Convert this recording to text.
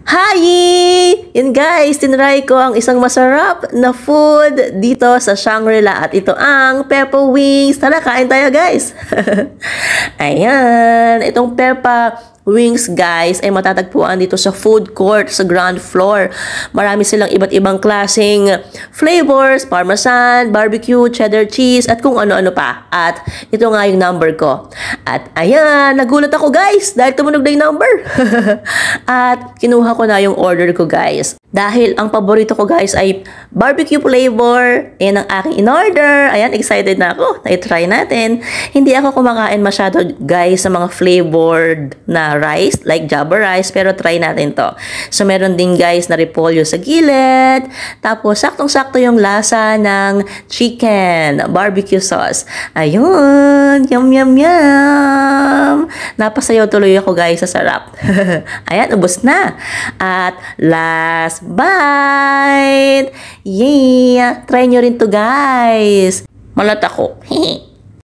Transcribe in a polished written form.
Hi! Yun guys, tinry ko ang isang masarap na food dito sa Shangri-La at ito ang Peppa Wings. Tara, kain tayo guys! Ayan, itong Peppa Wings guys ay matatagpuan dito sa food court sa ground floor. Marami silang iba't ibang klaseng flavors, parmesan, barbecue, cheddar cheese at kung ano-ano pa. At ito nga yung number ko. At ayan, nagulat ako guys dahil tumunog na yung number. At kinuha ko na yung order ko guys. Dahil ang paborito ko guys ay barbecue flavor. Ayan ang aking in-order. Ayan, excited na ako. Na-try natin. Hindi ako kumakain masyado guys sa mga flavored na rice, like Java rice, pero try natin to. So, meron din guys na repolyo sa gilid. Tapos, saktong-sakto yung lasa ng chicken, barbecue sauce. Ayun! Yum, yum, yum! Napasayaw tuloy ako guys sa sarap. Ayan, ubos na. At last bite! Yeah! Try nyo rin to guys. Malat ako.